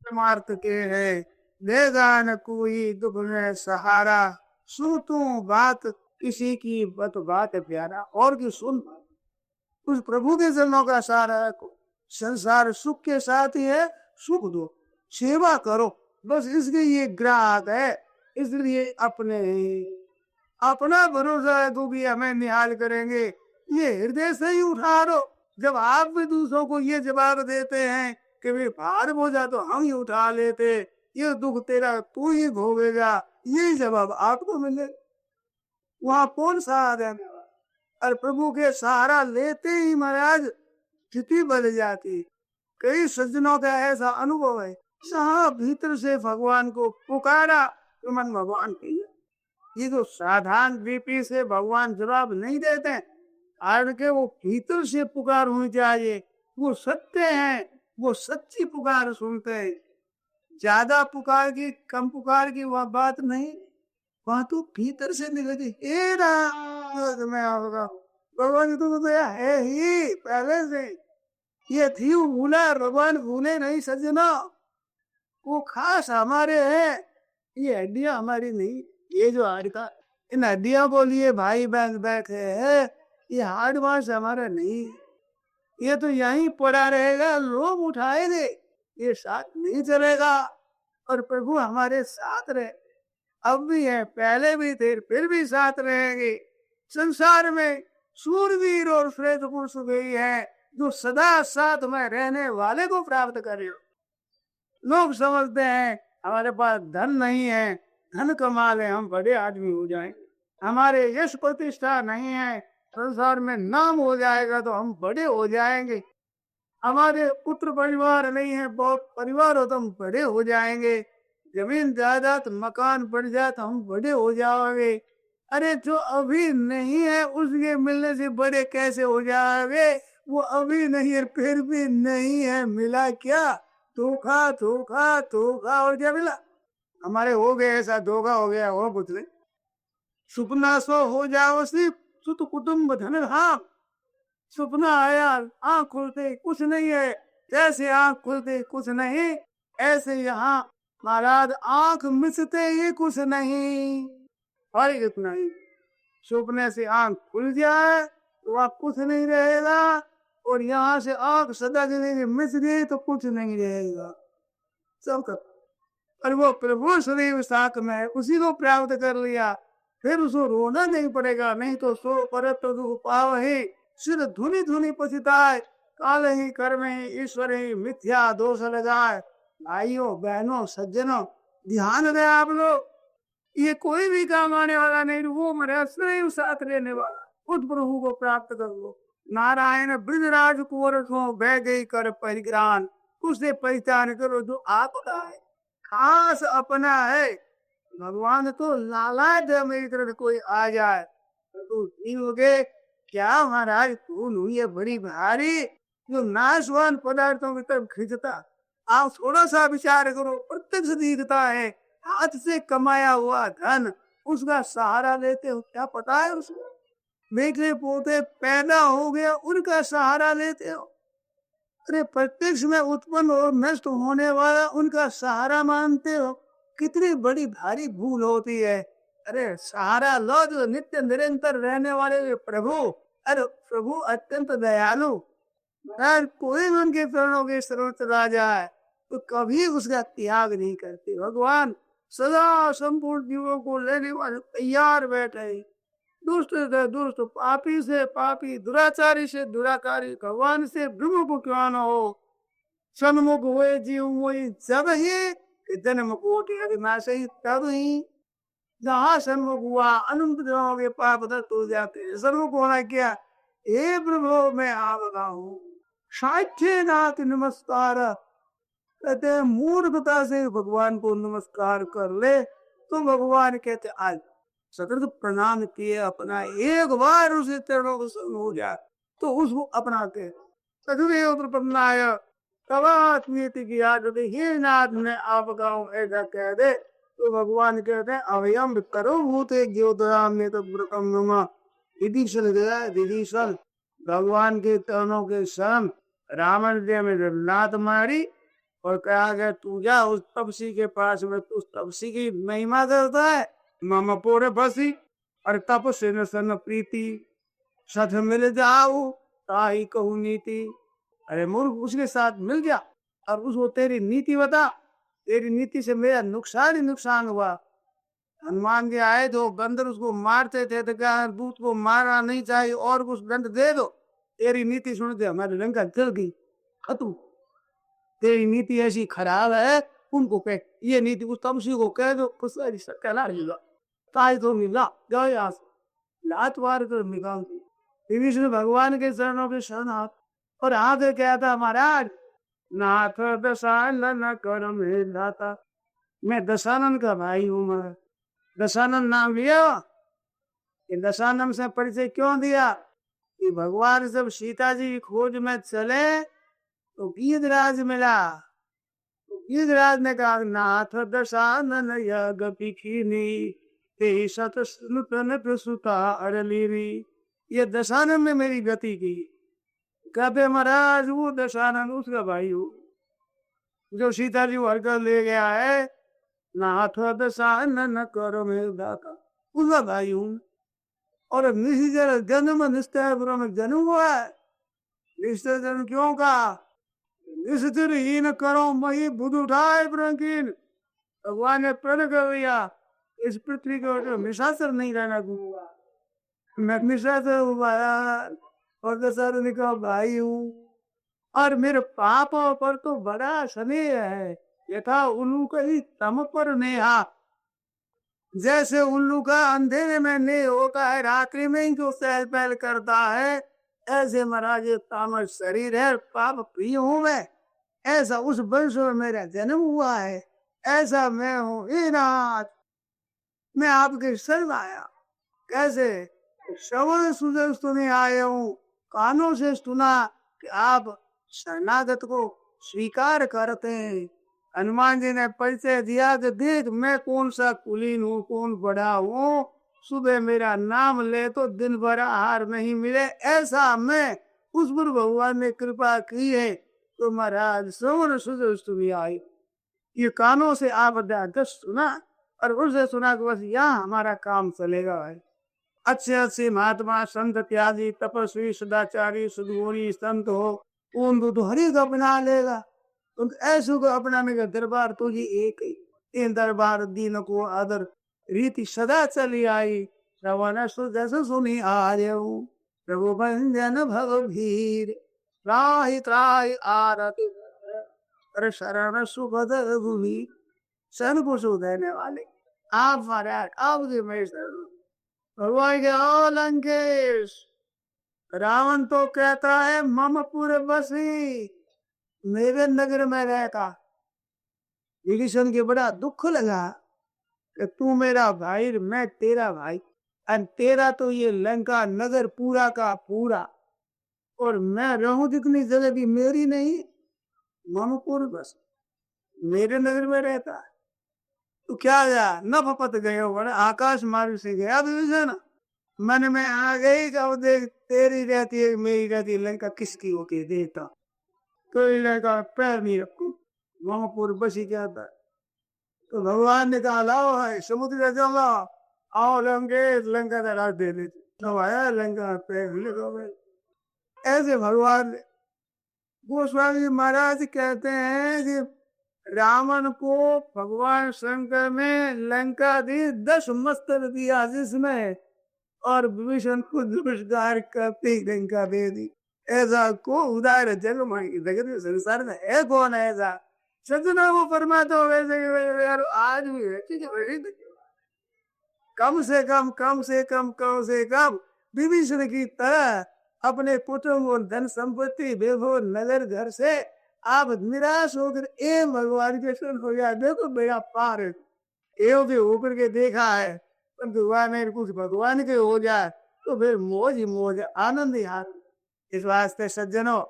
परमार्थ के है, देगा न कोई दुख में सहारा। सुन तू बात किसी की बत बात प्यारा। और की सुन, उस प्रभु के चरणों का सहारा है। संसार सुख के साथ ही है, सुख दो, सेवा करो, बस इसके ये ग्राहक है। इसलिए अपने अपना भरोसा है तो भी हमें निहाल करेंगे, ये हृदय से ही उठा लो। जब आप भी दूसरों को ये जवाब देते हैं कि भाई भार बोझा तो हम ही उठा लेते, ये दुख तेरा तू ही भोगेगा, यही जवाब आपको मिले, वहां कौन सहारा देने वाला? और प्रभु के सहारा लेते ही महाराज स्थिति बदल जाती। कई सज्जनों का ऐसा अनुभव है, साहब भीतर से भगवान को पुकारा तो मन भगवान की। ये जो साधारण बीपी से भगवान जवाब नहीं देते, कारण के वो भीतर से पुकार होनी चाहिए। वो सत्य है, वो सच्ची पुकार सुनते हैं। ज्यादा पुकार की कम पुकार की वह बात नहीं, वहां तो भीतर से निकलती हे राम मैं होगा। भगवान तो दया है ही पहले से, ये थी भूला, भगवान भूले नहीं सज्जना। वो खास हमारे हैं, ये हड्डियां हमारी नहीं। ये जो हाड़ का इन हड्डियों को लिए भाई बहन बैठे है, ये हाड़ मांस हमारा नहीं, ये तो यहीं पड़ा रहेगा, लोग उठाएंगे, ये साथ नहीं चलेगा। और प्रभु हमारे साथ रहे, अब भी है, पहले भी थे, फिर भी साथ रहेंगे। संसार में सूरवीर और श्रेष्ठ पुरुष गई है जो सदा साथ में रहने वाले को प्राप्त करे। लोग समझते हैं हमारे पास धन नहीं है, धन कमा ले हम बड़े आदमी हो जाएं, हमारे यश प्रतिष्ठा नहीं है, संसार में नाम हो जाएगा तो हम बड़े हो जाएंगे, हमारे पुत्र परिवार नहीं है, बहुत परिवार हो तो हम बड़े हो जाएंगे, जमीन जायदाद मकान बढ़ जाए तो हम बड़े हो जाओगे। अरे जो अभी नहीं है उसके मिलने से बड़े कैसे हो जाओगे? वो अभी नहीं है फिर भी नहीं है, मिला क्या? धोखा धोखा धोखा। और क्या मिला? हमारे हो गए ऐसा धोखा हो गया हो पुत्र, सुपना सो हो जाओ सिर्फ सुत कुटुम्ब धन धाम। सपना आया, आँख खुलते कुछ नहीं है, जैसे आँख खुलते कुछ नहीं, ऐसे यहाँ महाराज आँख मिचते ही कुछ नहीं। और इतना ही, सपने से आँख खुल जाए तो वहाँ कुछ नहीं रहेगा, और यहाँ से आँख सदा के लिए मिच गई तो कुछ नहीं रहेगा सबका। और वो प्रभु शरीर साथ में उसी को प्राप्त कर लिया, फिर उसको रोना नहीं पड़ेगा। नहीं तो सो पर तो दुख पाव ही, सिर धुनी धुनी पछताए, काल ही कर्म ही ईश्वर ही मिथ्या दोष लगाए। भाइयों बहनों सज्जनों ध्यान रहे आप लोग, ये कोई भी काम आने वाला नहीं, वो मेरे शरीर साथ रहने वाला। उस प्रभु को प्राप्त कर लो। नारायण ब्रजराज कुंवर को बह गई कर परिग्रान, उसे पहचान करो जो आपका है, खास अपना है। भगवान तो लालायत है मेरी तरफ कोई आ जाए तो जीवोगे क्या महाराज? तू हुई है बड़ी भारी जो नाशवान पदार्थों की तरफ खींचता। आप थोड़ा सा विचार करो, प्रत्यक्ष दिखता है, हाथ से कमाया हुआ धन, उसका सहारा लेते हो, क्या पता है उसको? बेटे पोते पैदा हो गया उनका सहारा लेते हो। अरे प्रत्यक्ष में उत्पन्न और नष्ट होने वाला उनका सहारा मानते हो, कितनी बड़ी भारी भूल होती है। अरे सहारा लो जो नित्य निरंतर रहने वाले प्रभु। अरे प्रभु अत्यंत दयालु, अगर कोई उनके चरणों के शरण चला जाए तो कभी उसका त्याग नहीं करते। भगवान सदा संपूर्ण जीवों को लेने वाले तैयार बैठे, दुष्ट से दुष्ट, पापी से पापी, दुराचारी से दुराचारी, भगवान से विमुख क्यों न हो, सन्मुख हुए जीव हुई जब ही जन्म कोटि अविनाश ही, तब ही जहाँ सन्मुख हुआ अनंत जन्मों के पाप दस्त हो जाते हैं। सन्मुख होना क्या? हे प्रभु मैं आपका हूँ, साक्ष्य नाथ नमस्कार। कहते मूर्खता से भगवान को नमस्कार कर ले तो भगवान कहते आज सतत प्रणाम किए अपना, एक बार उसे चरणों को संग हो जाए तो उसको अपनाते। सदुदेव प्रपन्नाय तवात्मीति की याद हे नाथ में आपका हूँ ऐसा कह दे तो भगवान कहते हैं अवयम करो भूते ज्योतिराम ने तो विदिशल गया। विदिशल भगवान के चरणों के शरण, रावण जी में जब लात मारी और कहा गया तू जा उस तपसी के पास में, तू उस तपसी की महिमा करता है। मम पोरे बसी और तप से न सन प्रीति सठ मिल जाऊ ताही कहू नीति। अरे मूर्ख, उसके साथ मिल गया और उसको तेरी नीति बता। तेरी नीति से मेरा नुकसान ही नुकसान हुआ। हनुमान जी आए तो बंदर उसको मारते थे तो क्या दूत को मारना नहीं चाहिए और कुछ दंड दे दो। तेरी नीति सुनते हमारी लंका जल गई खत्म। तेरी नीति ऐसी खराब है, उनको कह ये नीति उस तमसी को कह दो ताज तो मिला जाओ यहाँ से। लात मार कर निकाल दी। विष्णु भगवान के चरणों के शरणार्थ और आगे क्या था महाराज, नाथ दशानन कर में दाता। मैं दशानन का भाई हूं। मैं दशानन नाम लिया। ये दशानन से परिचय क्यों दिया कि भगवान जब सीता जी की खोज में चले तो गीधराज मिला। तो गीधराज ने कहा नाथ दशानन यज्ञ पिखिनी ते सत नूतन प्रसुता अरलीरी। ये दशानन ने मेरी गति की। कहते महाराज वो दशानन उसका भाई हो जो सीता जी हर कर ले गया है। नाथ दशानन करो मेरे दाता, उसका भाई हूं। और निश्चय जन्म निश्चय में जन्म हुआ है। निश्चय जन्म क्यों कहा, निश्चय ही न करो मही बुध उठाए ब्रंकीन। भगवान ने प्रण कर दिया इस पृथ्वी के ऊपर निशाचर नहीं रहना दूंगा। मैं निशाचर हुआ और दशहरा का भाई हूँ। और मेरे पापों पर तो बड़ा स्नेह है, यथा उल्लू का ही तम पर नेहा। जैसे उल्लू का अंधेरे में नेह होता है, रात्रि में ही जो सहल पहल करता है, ऐसे महाराज तामस शरीर है, पाप प्रिय हूं मैं। ऐसा उस वंश में मेरा जन्म हुआ है, ऐसा मैं हूँ। हे नाथ, मैं आपके शरण आया। कैसे श्रवण सुने आए हूँ, कानों से सुना कि आप शरणागत को स्वीकार करते हैं। हनुमान जी ने परिचय दिया कि देख मैं कौन सा कुलीन हूँ, कौन बड़ा हूँ। सुबह मेरा नाम ले तो दिन भर आहार नहीं मिले, ऐसा मैं। उस पर भगवान ने कृपा की है तो महाराज श्रवण सुनी आई। ये कानों से आप दस सुना और उससे सुना कि बस यहाँ हमारा काम चलेगा भाई। अच्छे अच्छे महात्मा संत त्यागी तपस्वी सदाचारी सदगुणी संत हो उन तो हरि को अपना लेगा। उन ऐसे को अपनाने का दरबार तो जी एक ही। इन दरबार दीन को आदर रीति सदा चली आई। श्रवण जैसे सुनी आर्य प्रभु भंजन भव भीर त्राहि त्राहि आरती अरे शरण सुखद भूमि। सन को सुख देने वाले आप महाराज आपके मैं भगवान के ओ लंकेश। रावण तो कहता है ममपुर बसी, मेरे नगर में रहता। विभीषण के बड़ा दुख लगा कि तू मेरा भाई मैं तेरा भाई, और तेरा तो ये लंका नगर पूरा का पूरा, और मैं रहूं जितनी जगह भी मेरी नहीं। ममपुर बस मेरे नगर में रहता है तो क्या गया न फपत गए बड़ा आकाश मार्ग से गया विभीषण। मन में आ गई कब देख तेरी रहती है मेरी रहती है लंका किसकी होके देता। तो लंका पैर नहीं रखू ममपुर बसी जाता। तो भगवान ने कहा लाओ है समुद्र चलो आओ लंकेश लंका का राज दे देते। तो आया लंका पैर लगा गए। ऐसे भगवान गोस्वामी महाराज कहते हैं कि रावण को भगवान शंकर में लंका दी 10 मस्तर दिया जिसमें, और विभीषण को नमस्कार करते ही लंका दे दी। ऐसा को उदार जन्म जगत संसार में है कौन ऐसा सजना वो परमात्मा वैसे यार आज भी है। कम से कम विभीषण की तरह अपने कुटुंब और धन संपत्ति वैभव नगर घर से आप निराश होकर एवं भगवान के शरण हो गया। देखो मेरा पार एवं भी होकर के देखा है, परंतु कुछ भगवान के हो जाए तो फिर मौज ही मौज आनंद ही आनंद। इस वास्ते सज्जनों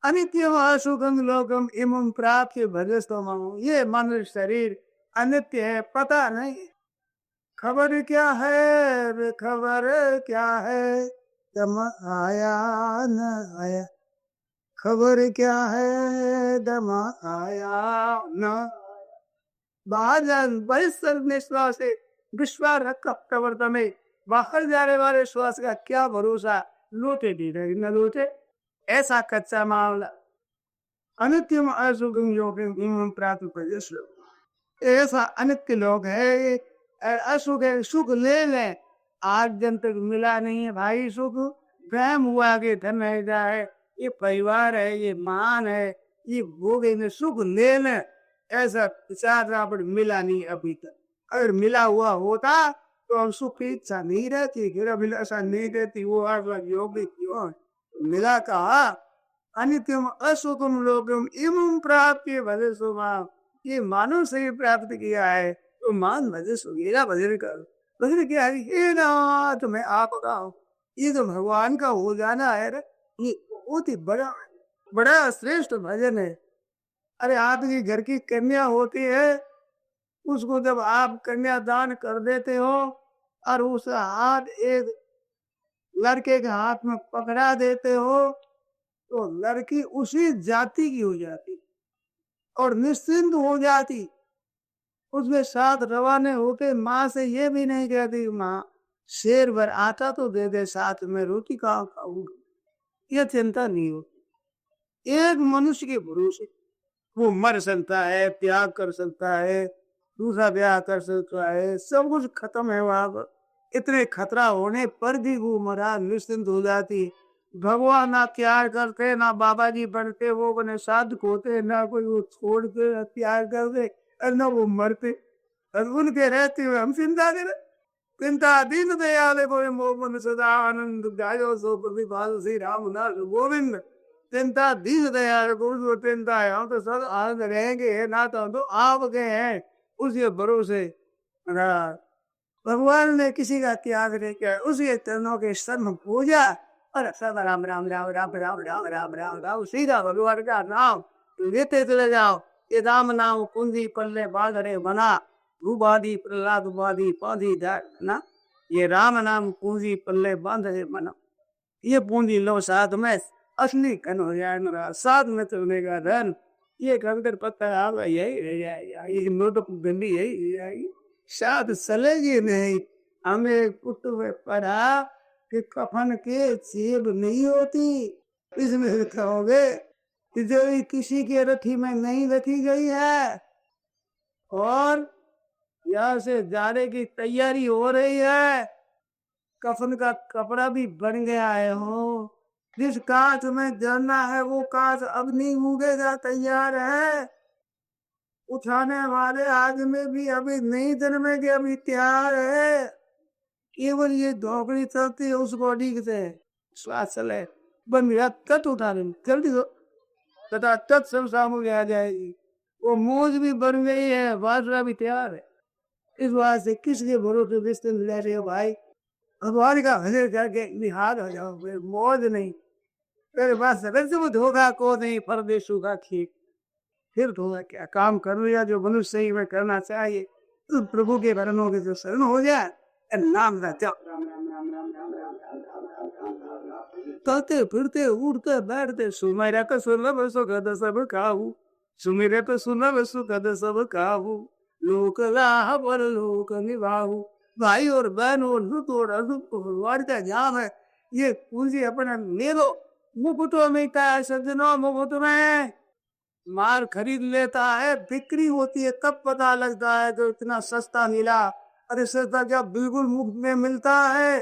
अनित्यम असुखम लोकम इमं प्राप्त भजस्तम। ये मन शरीर अनित्य है, पता नहीं खबर क्या है, खबर क्या है कम आया न आया। खबर क्या है दमा आया न बाजन परिसर निश्वास से विश्वास रख प्रवर्तन में बाहर जाने वाले श्वास का क्या भरोसा, लौटे भी रहे न लौटे, ऐसा कच्चा मामला। अनित्यम असुखम योगम प्राप्त प्रजस्व, ऐसा अनित्य लोग है, असुख है, सुख ले लें, आज दिन तक मिला नहीं है भाई सुख, प्रेम हुआ कि धन है जाए, ये परिवार है, ये मान है, ये भोगे में सुख ले लें, ऐसा विचार पर मिला नहीं अभी तक। अगर मिला हुआ होता तो हम सुख की इच्छा नहीं रहती, फिर अभिलाषा नहीं रहती, वो योगी क्यों मिला कहा। अनित्यम असुखम लोकम इमं प्राप्य भजे सुमा, ये मानव शरीर प्राप्त किया है तो मान भजे सुगेरा भजन कर, भजन क्या है, हे नाथ मैं आपका हूँ, ये तो भगवान का हो जाना है रे, ये बहुत ही बड़ा बड़ा श्रेष्ठ भजन है। अरे आपकी घर की कन्या होती है, उसको जब आप कन्यादान कर देते हो और उस हाथ एक लड़के के हाथ में पकड़ा देते हो तो लड़की उसी जाति की हो जाती और निश्चिंत हो जाती, उसमें साथ रवाने होके माँ से ये भी नहीं कहती माँ शेर भर आटा तो दे दे, साथ में रोटी कहाँ खाऊंगी, यह चिंता नहीं होती। एक मनुष्य के भरोसे वो मर सकता है, त्याग कर सकता है, दूसरा ब्याह कर सकता है, सब कुछ खत्म है वहां पर, इतने खतरा होने पर भी वो मरा निश्चिंत हो जाती। भगवान ना त्याग करते, ना बाबा जी बनते, वो बने साधक होते, ना कोई वो छोड़ के त्याग करते और ना वो मरते, और उनके रहते हुए हम चिंता करें। चिंता दीन दयाले बोले मोहन सदा आनंद गायो सो प्रतिभाल श्री राम नाथ गोविंद, चिंता दीन दयाल गुरु चिंता है, हम तो सब आनंद रहेंगे, ना तो आप गए हैं उसके भरोसे। भगवान ने किसी का त्याग नहीं किया, उसके चरणों के शरण पूजा और सब राम राम राम राम राम राम राम राम राम सीधा भगवान का नाम लेते चले जाओ। ये राम नाम कुंजी पल्ले बाधरे बना, भूबादी प्रहलाद बादी पादी ना, ये राम नाम पूंजी पल्ले बांधे बना, ये पूंजी लो साथ में असली कन हो जाए, साथ में चलने का धन, ये कंकर पत्थर आगा यही रह जाएगा, ये नोट गंदी यही जाएगी, साथ चलेगी नहीं। हमें कुटु में पढ़ा कि कफन के जेब नहीं होती, इसमें लिखोगे कि जो किसी के रथी में नहीं रखी गई है, और यहाँ से जाने की तैयारी हो रही है, कफन का कपड़ा भी बन गया है, हो जिस कांच में जलना है वो कांच अग्नि उगेगा तैयार है, उठाने वाले आदमी भी अभी नहीं जन्मेंगे, अभी तैयार है, केवल ये धोकड़ी चलती है उस बॉडी से श्वास चले बन गया, तट उठा लें जल्दी तथा तट सब सामने आ जाएगी, वो मूज भी बन गई है, बाजरा भी तैयार है। इस बात से किसके भरोसे रिश्ते ले रहे हो भाई, भगवान का भजन करके निहार हो जाओ, मौज नहीं तेरे पास रज्जु धोखा को नहीं परदेशु का ठीक, फिर धोखा क्या काम कर लिया जो मनुष्य ही में करना चाहिए, तो प्रभु के वरणों के जो शरण हो जाए नाम रहते चलते फिरते उड़ते बैठते सुमेरा का सुलभ सुख सब खाऊ, सुमेरे पे सुलभ सुख सब खाऊ, लोक लाह पर लोक निभाऊ। भाई और बहन और लुट और अदुप भगवान का नाम है, ये पूंजी अपना ले लो, मुकुटों में क्या है सज्जनों, मुकुट में माल खरीद लेता है, बिक्री होती है तब पता लगता है जो इतना सस्ता मिला, अरे सस्ता क्या बिल्कुल मुफ्त में मिलता है।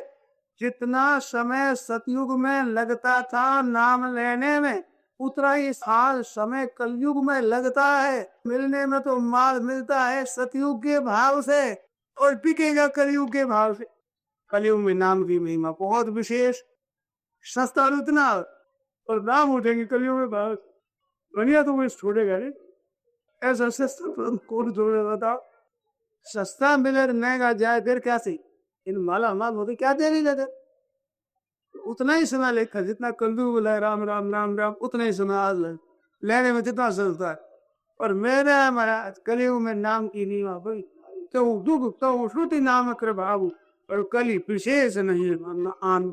जितना समय सतयुग में लगता था नाम लेने में, उतना ही साल समय कलयुग में लगता है मिलने में, तो माल मिलता है सतयुग के भाव से और बिकेगा कलयुग के भाव से। कलयुग में नाम की महिमा बहुत विशेष, सस्ता उतना और नाम उठेंगे कलयुग में भाव, दुनिया तो कोई छोड़ेगा नहीं, ऐसा सस्ता कौन छोड़े बताओ, सस्ता मिले महंगा जाए फिर कैसे, इन माला माल होते क्या देने लगे, उतना ही समय लेखा जितना कलयुग बोला राम राम राम राम, उतना ही समय आज लेने में जितना सस्ता है। और मेरा महाराज कलयुग में नाम की नीवा भाई, तो दुख तो श्रुति नाम कर भाव, और कली विशेष नहीं आन,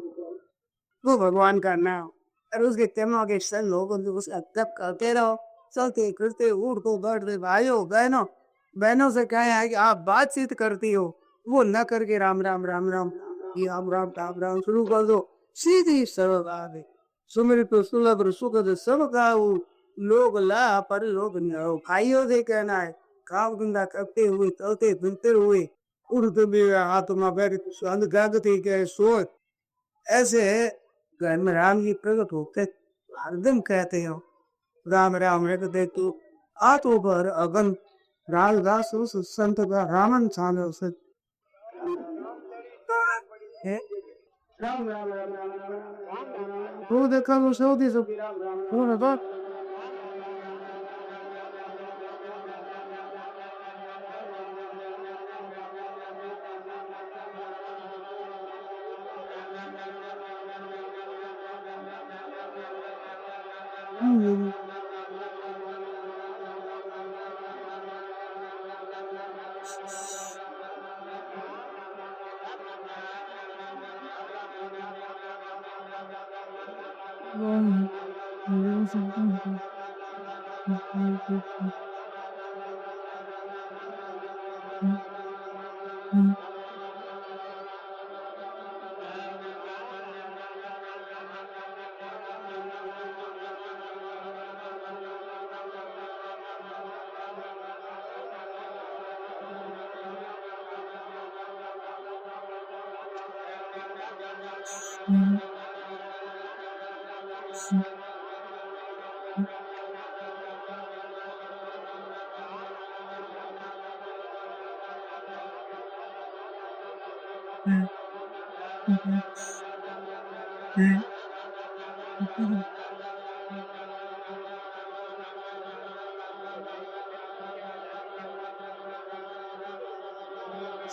वो भगवान का नाम और उसके तेमा के सब लोग उसका तब करते रहो, चलते फिरते उठते बैठते, भाइयों बहनों बहनों से कहे है कि आप बातचीत करती हो, वो न करके राम राम राम राम ये राम राम शुरू कर दो, सीधी सरल बात है। सुमिर तो सुलभ सुख सब गाऊ, लोग ला पर लोग न। भाइयों से कहना है, काम धंधा करते हुए चलते फिरते हुए उड़ते भी हाथ में बैठ गागते के सोच, ऐसे घर में राम जी प्रकट होते हरदम कहते हो राम राम कहते तू आ तो भर अगन रामदास उस संत का रामन छान उस वो देखा वो सऊदी सब वो ना तो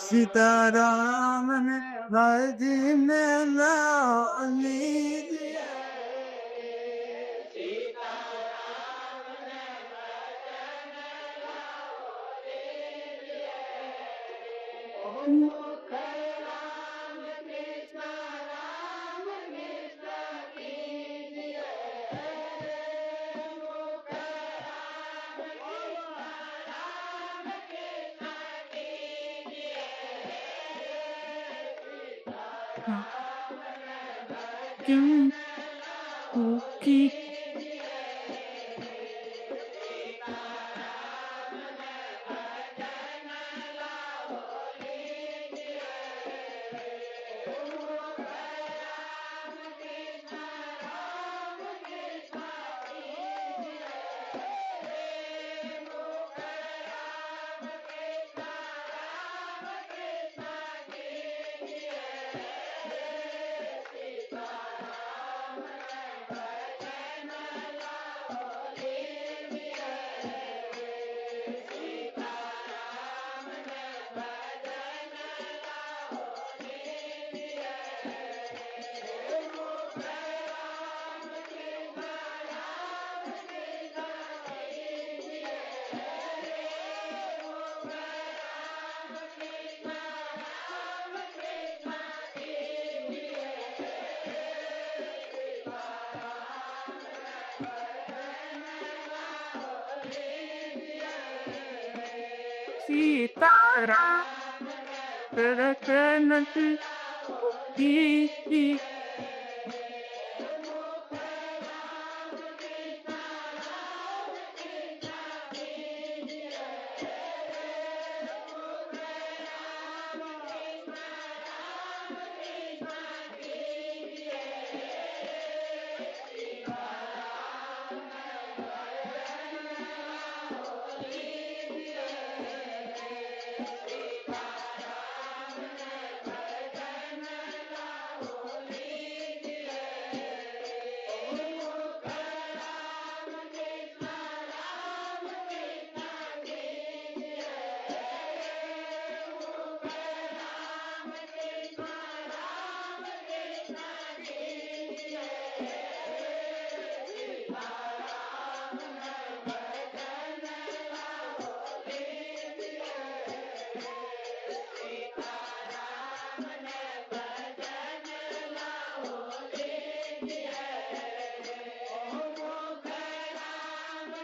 सीताराम ने भाई ने लाली क्यों की सीताराम रतन की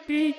ये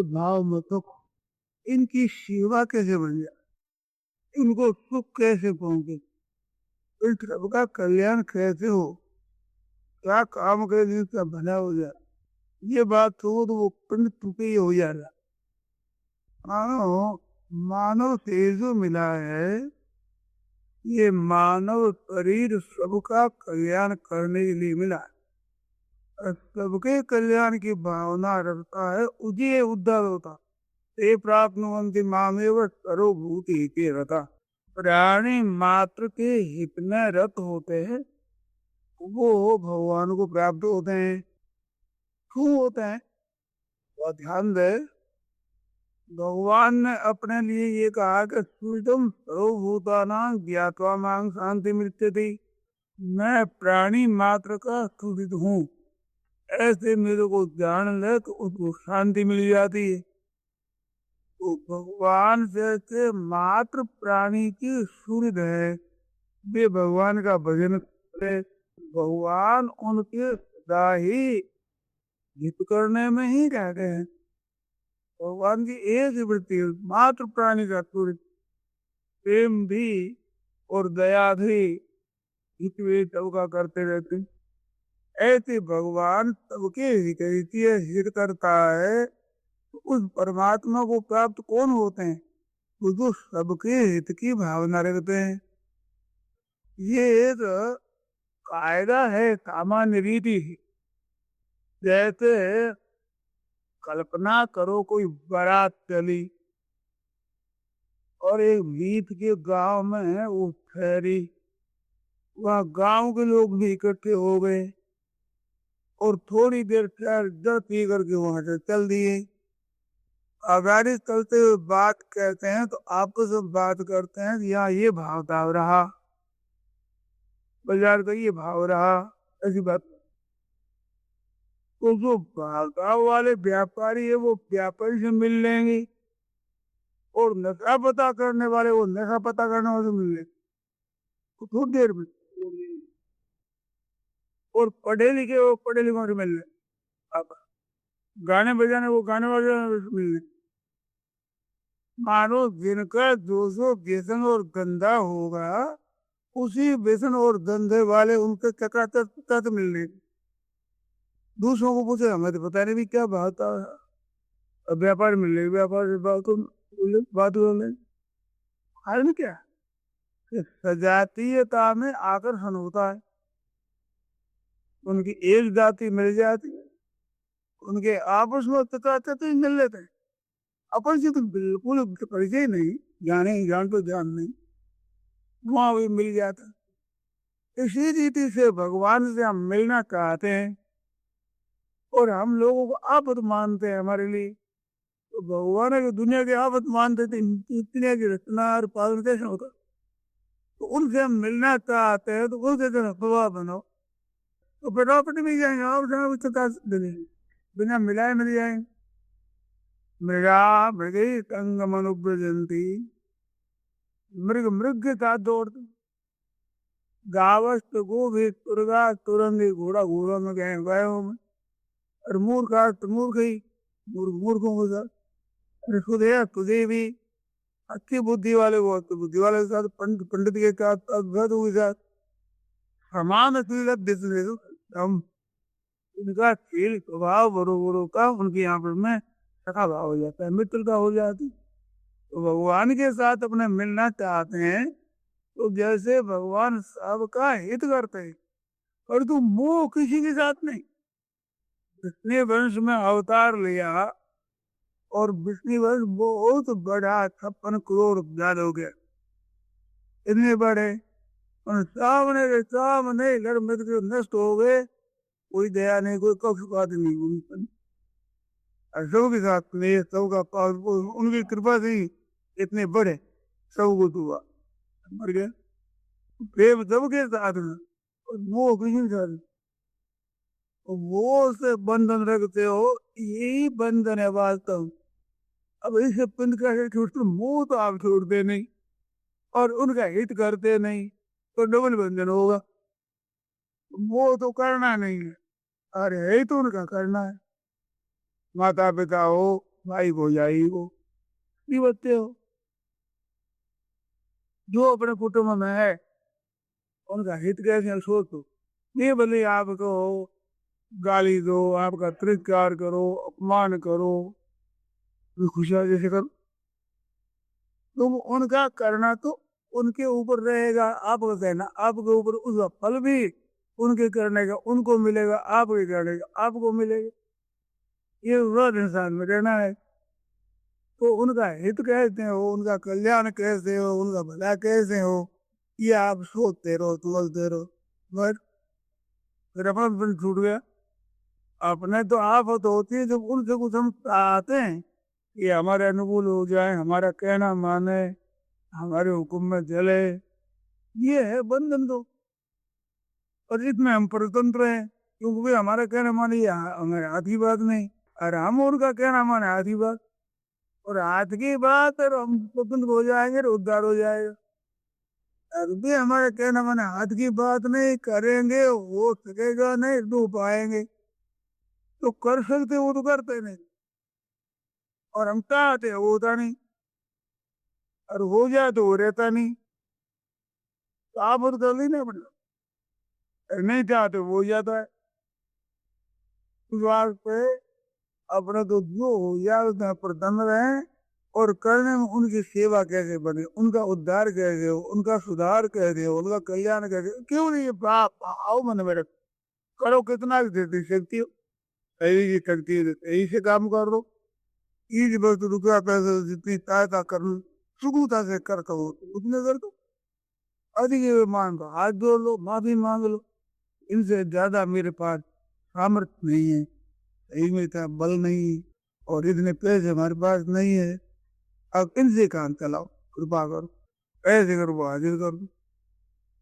भाव मतलब इनकी सेवा कैसे बन जाए, इनको सुख कैसे पहुंचे, इन सबका कल्याण कैसे हो, क्या काम करे जिसका भला हो जाए, ये बात हो तो वो पिंड टूटे ही हो जाएगा। मानो मानव से जो मिला है, ये मानव शरीर सबका कल्याण करने के लिए मिला है और सबके कल्याण की भावना रखता है, उजे उद्धार होता ते प्राप्नुवन्ति मामेव सर्वभूति के रता। प्राणी मात्र के हित में रत होते हैं, वो भगवान को प्राप्त होते हैं। क्यों होते हैं? तो ध्यान दे, भगवान ने अपने लिए ये कहा कि सुदम सर्वभूतानां ज्ञात्वा मां शांति मिलती, मैं प्राणी मात्र का सुहृद हूँ, ऐसे मेरे को जान ले तो उसको शांति मिल जाती है। तो भगवान जैसे मात्र प्राणी की सुहृद है, वे भगवान का भजन करे, भगवान उनके सदा ही हित करने में ही रहते हैं। भगवान की एक ही वृत्ति है, मात्र प्राणी का सुहृद, प्रेम भी और दया भी हित वे सबका करते रहते हैं। ऐसे भगवान सबके हित करता है, तो उस परमात्मा को प्राप्त कौन होते हैं? वो जो सबके हित की भावना रखते हैं। ये एक कायदा है, सामान्य रीति है। जैसे कल्पना करो कोई बारात चली और एक बीच के गांव में वो ठहरी, वहाँ गांव के लोग भी इकट्ठे हो गए और थोड़ी देर ठहर जल पी करके वहां से चल दिए। अगाड़ी चलते हुए बात कहते हैं तो आपस में बात करते हैं, यहाँ ये भाव ताव रहा, बाजार का ये भाव रहा, ऐसी बात। तो जो भाव वाले व्यापारी है वो व्यापारी से मिल लेंगे और नशा पता करने वाले वो नशा पता करने वाले से मिल लेंगे, तो थोड़ी देर में। और पढ़े लिखे वो पढ़े लिखों से मिल लें, गाने बजाने वो गाने बजाने से मिल लें। मानो जिनका जो व्यसन और गंदा होगा, उसी व्यसन और धंधे वाले उनके चकाचक मिल लेंगे। दूसरों को पूछे, हमें तो पता नहीं भी क्या बात है, व्यापार मिल रही, व्यापार से बात कारण क्या? सजातीयता में आकर्षण होता है, उनकी एक जाति मिल जाती है, उनके आपस में चकाचक मिल लेते हैं, अपन से तो बिल्कुल परिचय नहीं, जान तो जान नहीं, वहां भी मिल जाता। इसी रीति से भगवान से हम मिलना चाहते हैं और हम लोगों को आफत मानते हैं हमारे लिए, तो भगवान की दुनिया के आफत मानते थे, इतने की रचना और पालन कैसे होता? तो उनसे हम मिलना चाहते हैं तो उनसे स्वभाव बनाओ, तो फटाफट मिल जाएंगे, और बिना मिलाए मिल जाएंगे। मृगा मृगी संग मनुव्रजंती, मृग मृग के साथ दौड़ते, गावस्त गो भी तुरगा तुरंगी, घोड़ा घोड़ा में गए गायों में, और मूर्ख मूर्ख ही मूर्खों के साथ, अरे सुधे तुझे भी अच्छी बुद्धि वाले वो अच्छी बुद्धि वाले के साथ, पंडित के साथ, अद्भुत के साथ, समान हम उनका खेल स्वभाव बड़ो का उनके यहाँ पर में सखा भाव हो जाता है, मित्रता हो जाती। तो भगवान के साथ अपने मिलना चाहते हैं तो जैसे भगवान सबका हित करते हैं, पर तू मोह किसी के साथ नहीं। विष्णु वंश में अवतार लिया और विष्णु वंश बहुत बड़ा 56 करोड़ जाल हो गया, इतने बड़े, और सामने के सामने लड़ मिट के नष्ट हो गए, कोई दया नहीं, कोई पक्षपात नहीं उन पर। और सबके साथ में सबका उनकी कृपा से ही इतने बड़े सब कुछ हुआ, मर गए। प्रेम सबके साथ में और मोह किसी के साथ नहीं। और मोह से बंधन रखते हो, यही बंधन है वास्तव। अब इसे पिंड कैसे छूटते, मोह तो आप छोड़ते नहीं और उनका हित करते नहीं, तो डबल बंधन होगा। मोह तो करना नहीं है, अरे हित उनका करना है। माता पिता हो, भाई भौजाई हो, बच्चे हो, जो अपने कुटुंब में है उनका हित कैसे सोचो। ये भले आपको गाली दो, आपका तिरस्कार करो, अपमान करो, खुशियां जैसे करो, तो उनका करना तो उनके ऊपर रहेगा, आपका कहना आपके ऊपर, उसका फल भी उनके करने का उनको मिलेगा, आपके करने का आपको मिलेगा। ये व्रत इंसान में रहना है। तो उनका हित कैसे हो, उनका कल्याण कैसे हो, उनका भला कैसे हो, ये आप सोचते रहो, समझते रहो। बस फिर अपना दिन छूट गया। अपने तो आफत होती है जब उनसे कुछ हम चाहते हैं कि हमारे अनुकूल हो जाए, हमारा कहना माने, हमारे हुक्म में चले, ये है बंधन। तो और इसमें हम परतंत्र हैं, क्योंकि वे हमारा कहना माने, ये हमारे हाथ की बात नहीं, और हम उनका कहना माने हाथ की बात, और हाथ की बात, और हम स्वतंत्र हो जाएंगे और उद्धार हो जाएगा। अभी हमारे कहना माने हाथ की बात नहीं करेंगे, हो सकेगा नहीं, डूब पाएंगे। तो कर सकते वो तो करते नहीं, और हम चाहते वो होता नहीं, और हो जाए तो वो रहता नहीं। तो आप और कर ली ना अपने, नहीं चाहते वो हो जाता है। उस बात पे अपने तो जो हो जाए उसमें प्रसन्न रहे, और करने में उनकी सेवा कैसे बने, उनका उद्धार कैसे हो, उनका सुधार कैसे हो, उनका कल्याण कैसे हो, क्यों नहीं ये आओ मन में रख करो, कितना भी देती शक्ति हो, सही की शक्ति है, यही से काम कर लो। ईज वक्त रुपया पैसे जितनी सहायता कर लो, सुगमता से कर करो उतने कर दो। अधिक मान दो, हाथ जोड़ लो, माफी मांग लो, इनसे ज्यादा मेरे पास सामर्थ्य नहीं है, सही में इतना बल नहीं, और इतने पैसे हमारे पास नहीं है, अब इनसे काम चलाओ, कृपा करो, ऐसे करो, वो हाजिर कर दो,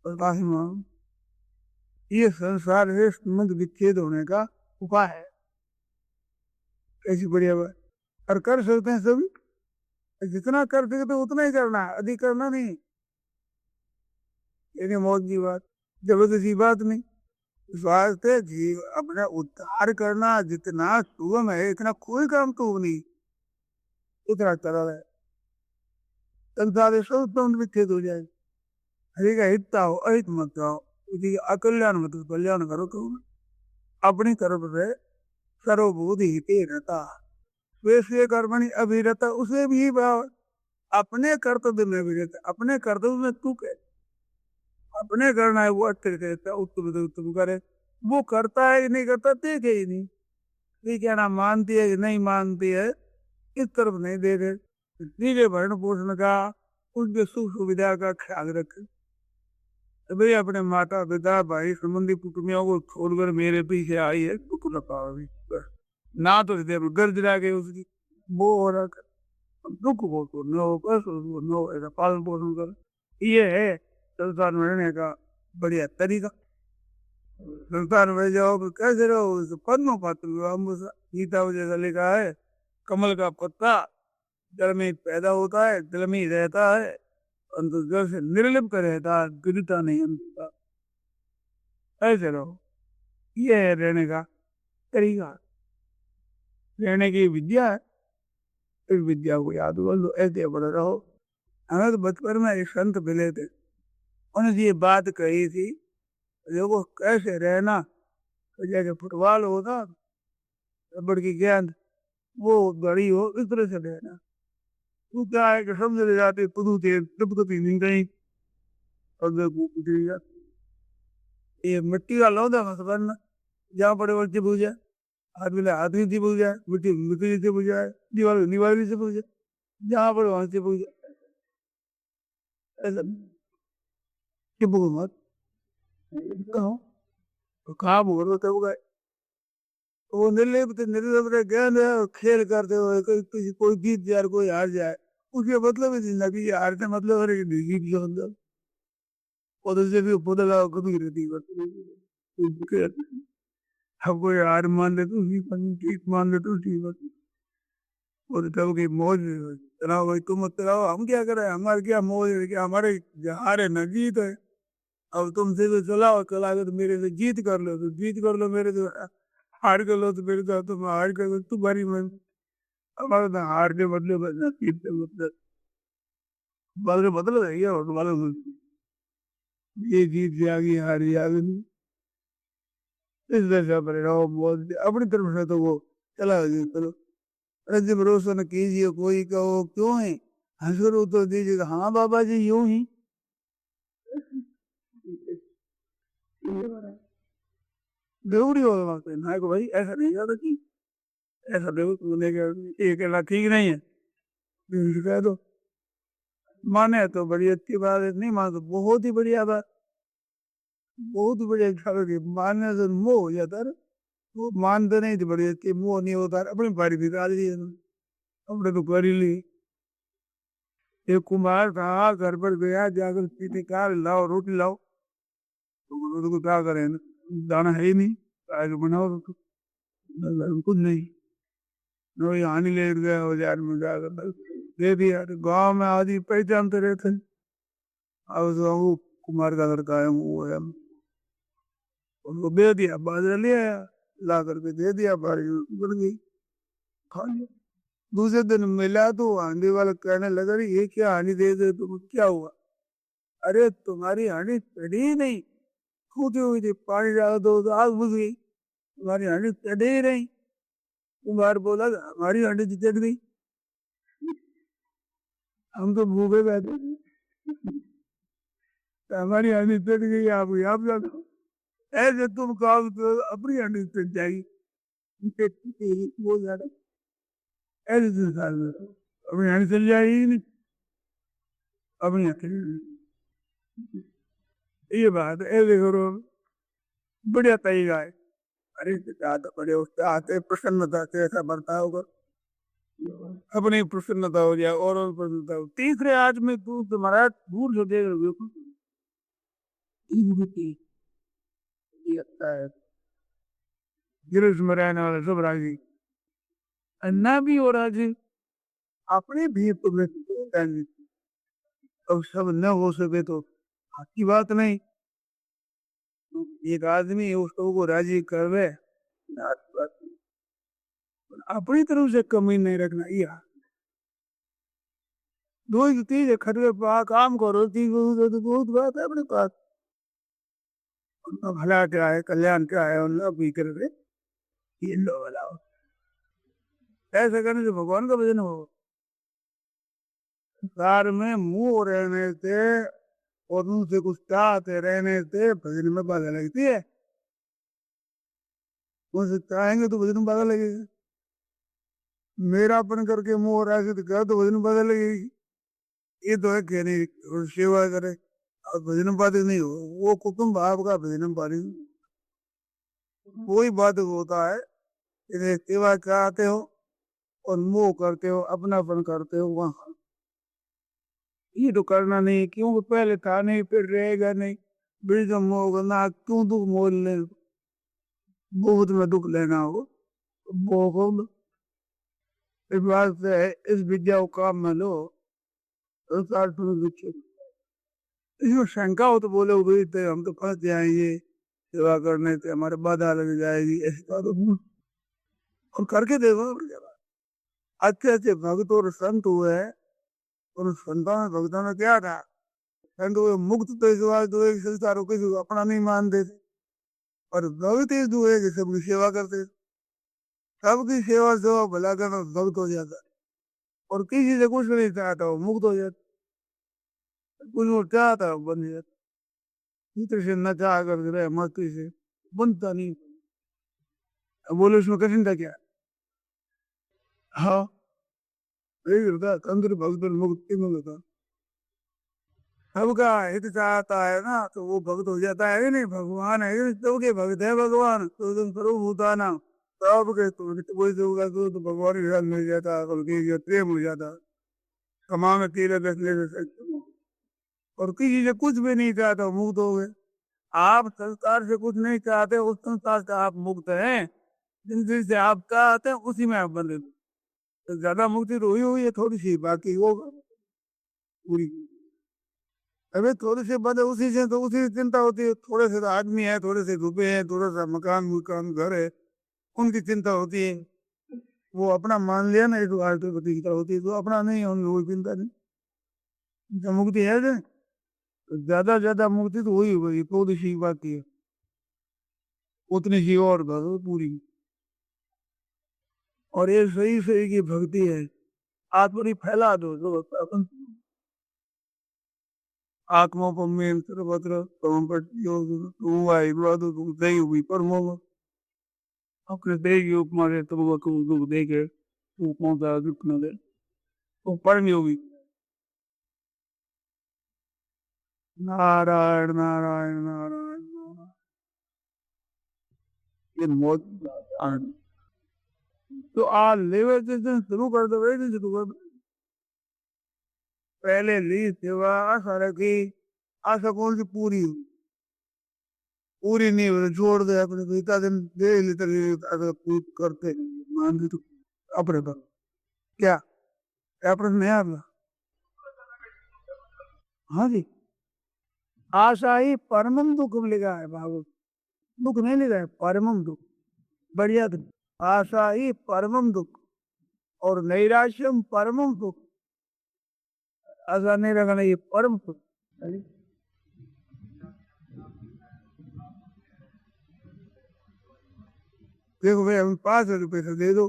और माफी मांगो। ये संसार से संबंध विच्छेद होने का उपाय है। कैसी बढ़िया बात। और कर सकते हैं सभी, जितना कर सकते उतना ही करना है, अधिक करना नहीं। ये मौत की बात, जबरदस्ती बात नहीं। इस वास्ते जीव अपना उद्धार करना जितना सुगम है, इतना कोई काम तो नहीं, इतना सरल है। संसार सब विच्छेद हो जाए, हरि का हितता हो, अहित मत जाओ, किसी अकल्याण मत कल्याण करो। तो अपनी तरफ से सर्वभूत हिते रहता, वैसे कर्मणि अभिरता, उसे भी भाव अपने कर्तव्य में भी रहता। अपने कर्तव्य में तू कह, अपने करना है वो अच्छे कहता, उत्तम से उत्तम करे, वो करता है कि नहीं करता देखे ही नहीं, ये कहना मानती है कि नहीं मानती है, इस तरफ नहीं देखे। सीधे भरण पोषण का, उनके सुख सुविधा का ख्याल रखे। भाई अपने माता पिता भाई संबंधी कुटुंबियों को छोड़कर मेरे पीछे आई है, दुख लगा अभी बस। ना तो हृदय में गर्द लागे उसकी, वो हो रहा कर दुख हो तो न हो, बस उसको न हो, ऐसा पालन पोषण कर। ये है संसार में रहने का बढ़िया तरीका। संसार में जाओ तो कैसे रहो, पद्म पत्र गीता में जैसा लिखा है, कमल का पत्ता जल में पैदा होता है, जल में ही रहता है, अंत जल से निर्लिप्त रहता है, गिरता नहीं अंत। ऐसे रहो, ये है रहने का तरीका, रहने की विद्या है। इस विद्या को याद कर लो, ऐसे बड़े रहो। हमें तो बचपन में एक संत मिले थे, उन्होंने ये बात कही थी, देखो कैसे रहना, तो जैसे फुटबॉल होता रबड़ की गेंद, वो बड़ी हो इस तरह से रहना। तू क्या है कि समझ ले जाते तू थे तब कभी नहीं गई और देखो ये मिट्टी का लौदा मत जहाँ बड़े बच्चे पूजा आदमी ने आदमी से पूजा मिट्टी मिट्टी से पूजा दीवार दीवार से पूजा जहाँ बड़े वहां से पूजा ऐसा कि मत कहो तो काम हो रहा था वो वो निर्लिप्त निर्लिप्त ज्ञान है और खेल करते हुए कोई जीत जाए कोई हार जाए उसके मतलब ही जिंदगी ये हारने मतलब है कि जीत के मतलब उधर से भी पौधा लगा कभी रहती है हम कोई हार मान ले तो उसी पर जीत मान ले तो उसी पर और तब की मौज चलाओ भाई तुम मत चलाओ हम क्या करें हमारे क्या मौज है क्या हमारे हार है ना जीत है अब तुमसे तो चलाओ चला के तो मेरे से जीत कर लो तो जीत कर लो मेरे से हार कर लो तो मेरे साथ तुम हार कर लो तुम्हारी मन हमारा ना हार के बदले बदला जीत के बदले बदले बदल रही है और तुम्हारे ये जीत जाएगी हार जाएगी इस दशा परिणाम बोल अपनी तरफ से तो वो चला गया चलो रज भरोसा न कीजिए कोई कहो क्यों है हंसरू तो दीजिएगा हाँ बाबा जी यूं ही देवड़ी हो नायक भाई ऐसा नहीं जाता कि ऐसा देखो तूने ये कहना ठीक नहीं है कह दो माने तो बड़ी अच्छी बात है नहीं माने तो बहुत ही बढ़िया बात बहुत ही बढ़िया खबर की मानने से मोह हो जाता है वो मानते नहीं थे बड़ी अच्छी मोह नहीं होता अपनी बारी निकाल ली हमने तो कर ही ली एक कुमार था घर पर गया जाकर पीते कहा लाओ रोटी लाओ तो क्या करें दाना है ही नहीं आगे बनाओ तो कुछ नहीं नो यहाँ नहीं ले गया बाजार में जाकर दे दिया गांव में आदि पहचानते रहते अब तो वो कुमार का लड़का है वो है उनको दे दिया बाजरा ले आया ला करके दे दिया बारी बन गई खा लिया दूसरे दिन मिला तो आंधी वाला कहने लगा ये क्या हानि दे दे तुम क्या हुआ अरे तुम्हारी हानि चढ़ी ही नहीं फूटी हुई थी पानी डाला तो आग बुझ गई तुम्हारी हानि चढ़ी ही नहीं कुमार बोला हमारी हानि चढ़ गई हम तो भूखे बैठे हमारी हानि चढ़ गई आप यहाँ जाओ ऐसे तुम कहो तो अपनी हानि चढ़ जाएगी वो ज्यादा ऐसे संसार में अपनी हानि चल जाएगी नहीं अपनी ये बात ऐसे करो बढ़िया तरीका है अरे तो बड़े उससे आते प्रसन्नता से ऐसा बर्ताव कर अपनी प्रसन्नता हो जाए और प्रसन्नता हो तीसरे आदमी तू तुम्हारा दूर से देख रहे अच्छा है गिरज में रहने वाले सब राजी अन्ना भी हो राजी अपने भी तुम्हें अब सब न हो सके तो अच्छी बात नहीं एक आदमी उसको को राजी करवे अपनी तरफ से कमी नहीं रखना ये दो ही चीज खड़े पा काम करो चीज तो बहुत बात है अपने पास उनका भला क्या है कल्याण क्या है उनका भी कर रहे ये लो भला ऐसा करने से भगवान का भजन हो संसार में मुंह रहने से और उनसे कुछ चाहते रहने से भजन में बाधा लगती है उनसे चाहेंगे तो भजन में बाधा लगेगा मेरापन करके मुंह रहा है तो क्या तो भजन में बाधा लगेगी ये तो है कहने और सेवा करे और भजन बाधित नहीं हो वो कुटुम्ब आपका भजन बाधित वही बाधित होता है इन्हें सेवा चाहते हो और मोह करते हो अपनापन करते हो वहां ये तो करना नहीं क्योंकि पहले था नहीं फिर रहेगा नहीं बिरज मोह करना क्यों दुख मोल ले बहुत में दुख लेना हो बहुत इस बात से इस विद्या को काम में लो इसमें शंका हो तो बोले भाई तो हम तो फंस जाएंगे सेवा करने से हमारे बाधा लग जाएगी ऐसी बात और करके देखो अच्छे अच्छे भक्त और संत हुए और संतों में भक्तों में क्या था संत हुए मुक्त तो इस बात हुए कि संसारों किसी को अपना नहीं मानते थे और भक्त इस हुए कि सबकी सेवा करते सबकी सेवा सेवा भला करना भक्त हो जाता और किसी से कुछ नहीं चाहता, वो मुक्त हो जाता। कुछ वो चाहता है, वो बन जाता। इतने से न चाह कर रहे मस्ती से बनता नहीं। अब बोले उसमें कठिन था क्या? हाँ, यही होता है, तंत्र भक्त मुक्ति में होता। सबका हित चाहता है ना, तो वो भक्त हो जाता है कि नहीं? भगवान है कि सबके भक्त है भगवान, तो तुम स्वरूप होता ना सबके। तो कोई से होगा तो भगवान के साथ मिल जाता, बल्कि प्रेम हो जाता। कमा में तीर रखने से सकते। और किसी से कुछ भी नहीं चाहता, मुक्त हो गए। आप संस्कार से कुछ नहीं चाहते, उस संस्कार से आप मुक्त हैं। जिन चीज से आप चाहते हैं उसी में आप बंधे। तो ज्यादा मुक्ति तो हुई है थोड़ी सी, बाकी वो पूरी। अबे थोड़े से बंधे उसी से, तो उसी से चिंता होती है। थोड़े से तो आदमी है, थोड़े से रुपए हैं, थोड़ा सा मकान मकान घर है, उनकी चिंता होती है। वो अपना मान लिया ना, इस बार तो चिंता होती है, तो अपना नहीं है उनकी कोई चिंता नहीं। जब मुक्ति है ना, तो ज्यादा मुक्ति तो हुई हुई थोड़ी सी बाकी है, उतनी सी और करो पूरी। और ये सही सही की भक्ति है। आत्मनि फैला दो तो अपन आत्मा पर मेल सर्वत्र तम पट्टियो तुम आई दो तुम दही हुई पर मोह अपने देह की उपमा से तुम दुख दे के तू पहुंचा दुख न दे। तो परम योगी। नारायण नारायण नारायण नारायण। ये मौत तो आ लेवे से शुरू कर दो, वैसे शुरू कर दो। पहले ली सेवा आशा रखी, आशा कौन सी पूरी हुई? पूरी नहीं हो तो छोड़ दे अपने को। इतना दिन दे लेते अगर पूरी करते मान ली तो अपने पर क्या? क्या प्रश्न है आपका? हाँ जी। आशा ही परमम दुख लिखा है भागवत। दुख नहीं लिखा है, परमम दुख। बढ़िया दुख। आशा ही परमम दुख और नैराश्यम परमम सुख। आशा नहीं रखना, ये परम सुख। देखो भाई, हम 500 रुपये से दे दो,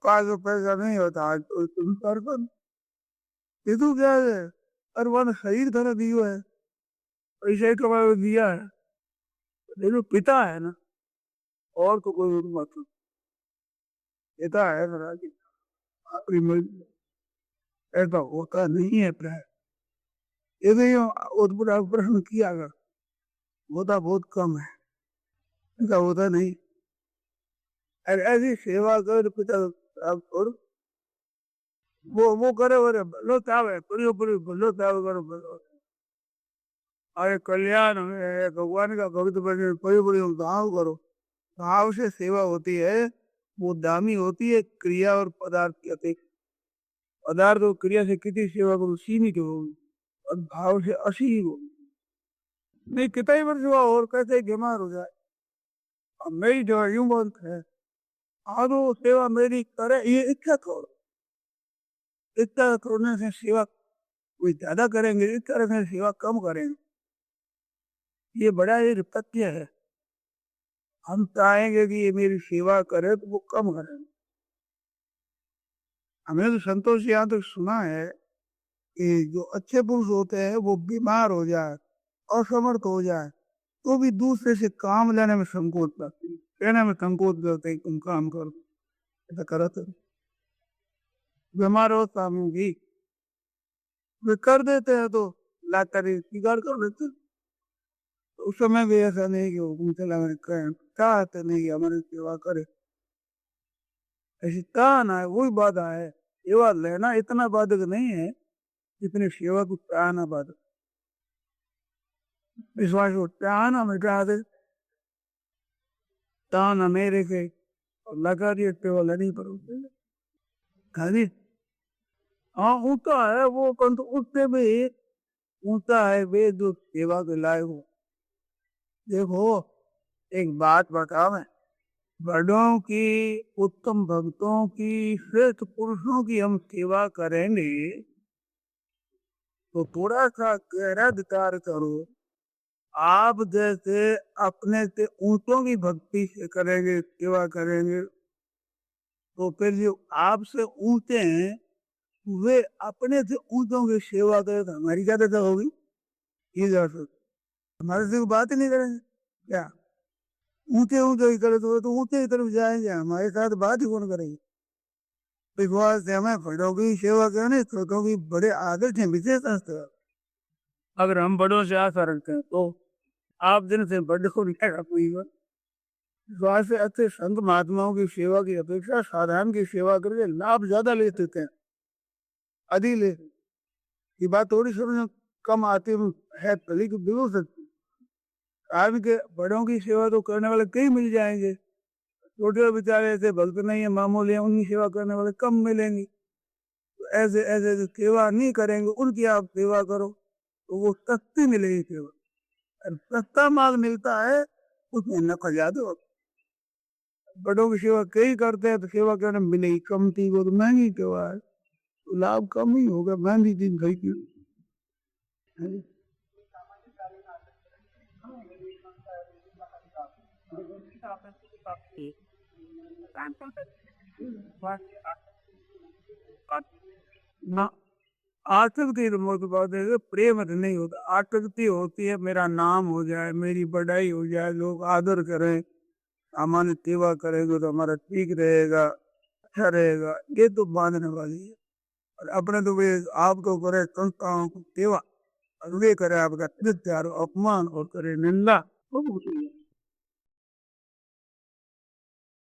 500 पैसा नहीं होता आज तो तुम कर कर दे दो क्या है? और वन शरीर तरह दियो है, पैसा ही कमा के दिया है, दे दो। पिता है ना, और तो कोई मतलब पिता है ना कि आखिरी में। ऐसा होता नहीं है प्राय। ये नहीं उद्भुत प्रश्न किया अगर होता बहुत कम है, ऐसा होता नहीं। और ऐसी सेवा कर पिता आप और वो करे बोले भलो चावे पूरी पूरी भलो चावे करो भलो। अरे कल्याण है, भगवान का भक्त बने पूरी पूरी भाव करो। भाव से सेवा होती है, वो दामी होती है क्रिया और पदार्थ की अपेक्षा। पदार्थ और क्रिया से कितनी सेवा करो सीमित होगी, और भाव से असीम होगी। नहीं कितना ही वर्ष हुआ और कैसे बीमार हो जाए। अब मेरी जो यूं बोलते हैं, आदो सेवा मेरी करे, ये इच्छा छोड़ो। इच्छा छोड़ने से सेवा कोई ज्यादा करेंगे, इच्छा रखने से सेवा कम करेंगे। ये बड़ा एक तथ्य है। हम चाहेंगे कि ये मेरी सेवा करे तो वो कम करेंगे। हमने तो संतोष यहाँ तक सुना है कि जो अच्छे पुरुष होते हैं वो बीमार हो जाए, असमर्थ हो जाए, तो भी दूसरे से काम लेने में संकोच करते हैं, कहने में संकोच करते हैं तुम काम करो। ऐसा करा तो बीमार हो सामूंगी वे कर देते हैं, तो लाकर स्वीकार कर देते हैं। तो उस समय भी ऐसा नहीं कि वो चला मैंने चाहते नहीं कि हमारी सेवा करे, ऐसी चाहना है वही बाधा है। सेवा लेना इतना बाधक नहीं है जितनी सेवा को चाहना बाधक। विश्वास को चाहना मिटा दे, चाहना नहीं रखे और लगा दिए सेवा लेनी पर खाली। हाँ ऊंचा है वो, परंतु उससे भी ऊंचा है वे जो सेवा के लायक हो। देखो एक बात बता, मैं बड़ों की, उत्तम भक्तों की, श्रेष्ठ पुरुषों की हम सेवा करेंगे तो थोड़ा सा गहरा विचार करो। आप जैसे अपने से ऊंचों की भक्ति से करेंगे, सेवा करेंगे, तो फिर जो आपसे ऊंचे हैं वे अपने से ऊंचों की सेवा करें तो हमारी क्या दशा होगी? ये हमारे से बात ही नहीं करेंगे क्या? ऊंचे ऊंचे ही करे तो ऊंचे की तरफ जाएंगे, हमारे साथ बात ही कौन करेंगे? विश्वास से हमें बड़ों की सेवा करनी, छोटों की बड़े आदर से विशेष संस्कार। अगर हम बड़ों से आशा रखते हैं तो आप दिन से बड़े को विश्वास से अच्छे संत महात्माओं की सेवा की अपेक्षा साधारण की सेवा करके लाभ ज्यादा ले सकते हैं, अधिक ले। ये बात थोड़ी समझ कम आती है, भली को बिगड़ सकती। आज के बड़ों की सेवा तो करने वाले कई मिल जाएंगे, छोटे बेचारे ऐसे भक्त नहीं है, मामूली है, उनकी सेवा करने वाले कम मिलेंगे। तो ऐसे ऐसे जो सेवा नहीं करेंगे उनकी आप सेवा करो तो वो सस्ती मिलेगी सेवा। और सस्ता माल मिलता है उसमें नफा ज्यादा होता। बड़ों की सेवा कई करते हैं तो सेवा करने मिलेगी कम थी, वो तो महंगी सेवा है, तो लाभ कम ही होगा, महंगी चीज भाई की। ना आसक्ति तो बहुत बात है, प्रेम तो नहीं होता, आसक्ति होती है मेरा नाम हो जाए, मेरी बढ़ाई हो जाए, लोग आदर करें, हमारी सेवा करेंगे तो हमारा ठीक रहेगा, अच्छा रहेगा, ये तो बांधने वाली है। और अपने तो वे आपको करे संस्थाओं को सेवा और वे करे आपका तिरस्कार अपमान और करे निंदा,